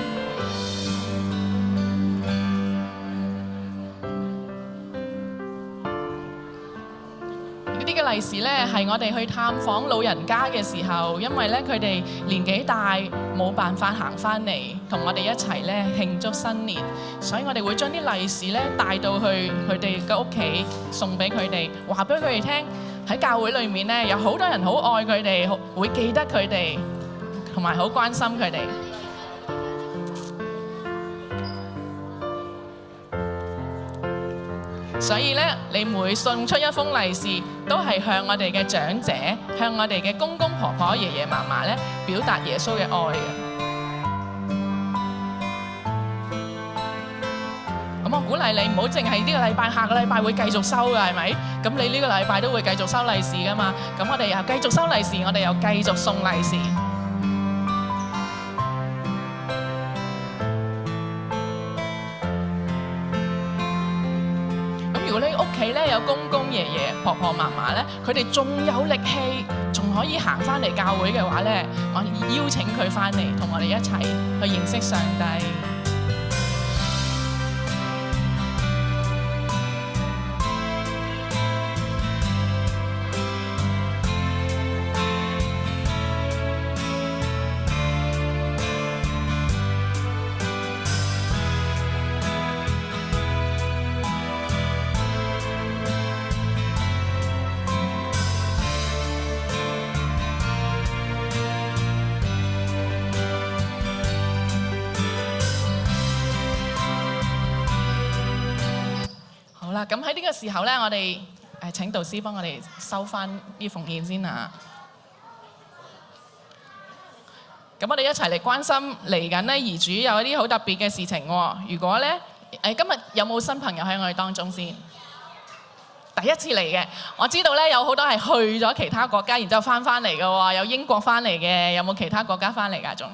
呢啲嘅利是咧，係我哋去探訪老人家嘅時候，因為咧佢哋年紀大，冇辦法行返嚟，同我哋一齊咧慶祝新年，所以我哋會將啲利是咧帶到去佢哋嘅屋企，送俾佢哋，話俾佢哋聽喺教會裏面咧有好多人好愛佢哋，會記得佢哋，同埋好關心佢哋。所以咧，你每送出一封利是，都係向我哋嘅長者、向我哋嘅公公婆婆、爺爺嫲嫲咧，表達耶穌嘅愛嘅。咁我鼓勵你唔好淨係呢個禮拜，下個禮拜會繼續收㗎，係咪？咁你呢個禮拜都會繼續收利是㗎嘛？咁我哋又繼續收利是，我哋又繼續送利是。如果你屋企咧有公公爺爺婆婆嫲嫲咧，佢哋仲有力氣，仲可以行翻嚟教會嘅話咧，我邀請佢翻嚟，同我哋一齊去認識上帝。咁喺呢個時候咧，我哋請導師幫我哋收翻啲奉獻先啊！咁我哋一齊嚟關心嚟緊咧，兒主有一啲好特別嘅事情喎。如果咧今日有冇新朋友喺我哋當中先？第一次嚟嘅，我知道咧有好多係去咗其他國家，然之後翻嚟嘅喎，有英國翻嚟嘅，有冇其他國家翻嚟㗎？仲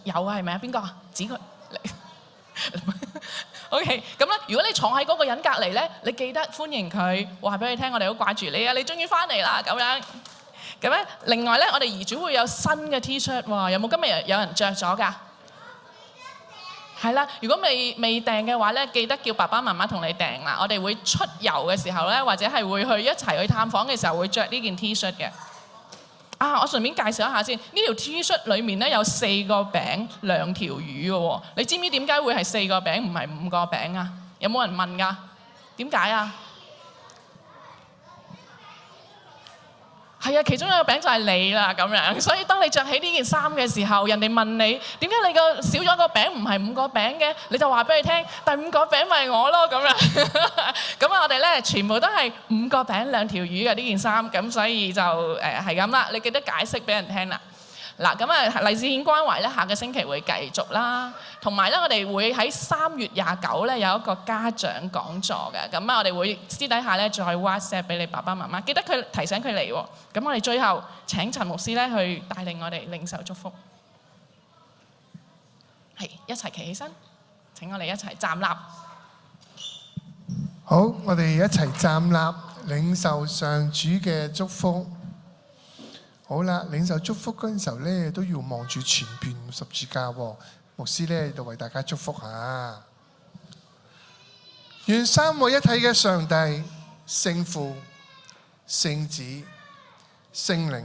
有啊？係咪啊？邊個啊？指佢嚟。OK， 咁咧，如果你坐喺嗰個人隔離咧，你記得歡迎佢，話俾佢聽，我哋好掛住你啊！你終於翻嚟啦，咁樣。咁咧，另外咧，我哋兒主會有新嘅 T-shirt 喎，有冇今日有人着咗㗎？係啦，如果未訂嘅話咧，記得叫爸爸媽媽同你訂啦。我哋會出遊嘅時候咧，或者係會去一齊去探訪嘅時候，會着呢件 T-shirt 嘅。我順便介紹一下先，呢條 T 恤裡面咧有4個餅2條魚嘅喎。你知唔知點解會係4個餅唔係5個餅啊？有冇人問㗎？點解啊？係啊，其中一個餅就係你啦咁樣。所以當你着起呢件衫嘅時候，人哋問你點解你個少咗個餅唔係5個餅嘅，你就話俾佢聽，第5個餅咪我咯咁樣。咁我哋咧全部都係5個餅2條魚嘅呢件衫，咁所以就係咁啦。你記得解釋俾人聽啦。嗱，咁勵志獻關懷咧，下個星期會繼續啦。同埋咧，我哋會喺3月29咧有一個家長講座嘅。咁我哋會私底下咧再 WhatsApp 俾你爸爸媽媽，記得佢提醒佢嚟喎。咁我哋最後請陳牧師咧去帶領我哋領受祝福。係，一齊企起身。請我哋一齊站立。好，我哋一齊站立領受上主嘅祝福。好啦，領受祝福嗰陣時候咧，都要望住前邊十字架喎。牧師咧就為大家祝福下。願三位一體嘅上帝、聖父、聖子、聖靈，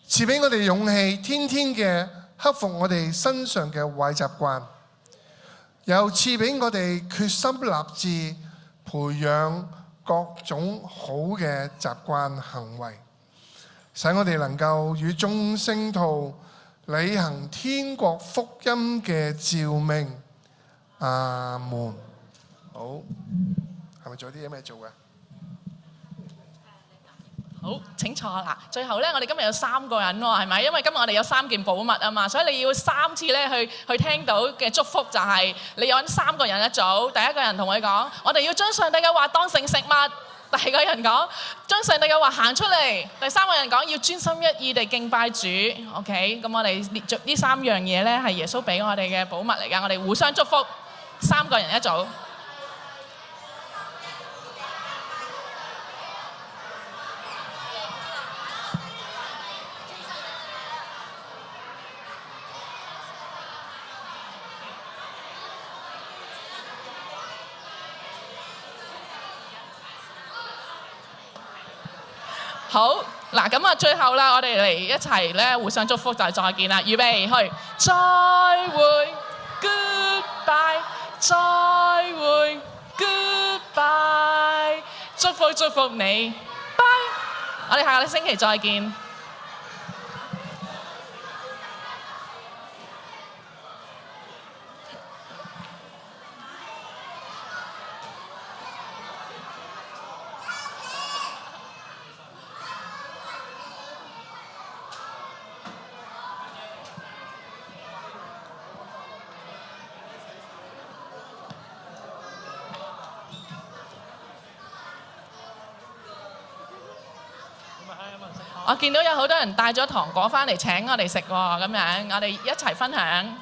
賜俾我哋勇氣，天天嘅克服我哋身上嘅壞習慣，又賜俾我哋決心立志培養各種好嘅習慣行為，使我哋能夠與眾聖徒履行天國福音嘅召命。阿門。好，係咪仲有啲嘢咩做嘅？好，請坐啦。最後咧，我哋今日有3個人喎，係咪？因為今日我哋有3件寶物啊嘛，所以你要3次咧去聽到嘅祝福就係你有3個人一組。第一個人同佢講，我哋要將上帝嘅話當成食物。第二個人講，將上帝嘅話行出嚟。第3個人講，要專心一意地敬拜主。OK， 咁我哋列著呢3樣嘢咧，係耶穌俾我哋嘅寶物嚟㗎。我哋互相祝福，3個人一組。好嗱，咁啊，最後啦，我哋嚟一齊咧互相祝福，就再見啦！預備去，再會 ，goodbye， 再會 ，goodbye， 祝福你 ，bye， 我哋下個星期再見。我見到有好多人帶咗糖果返嚟請我哋食喎，咁樣我哋一齊分享。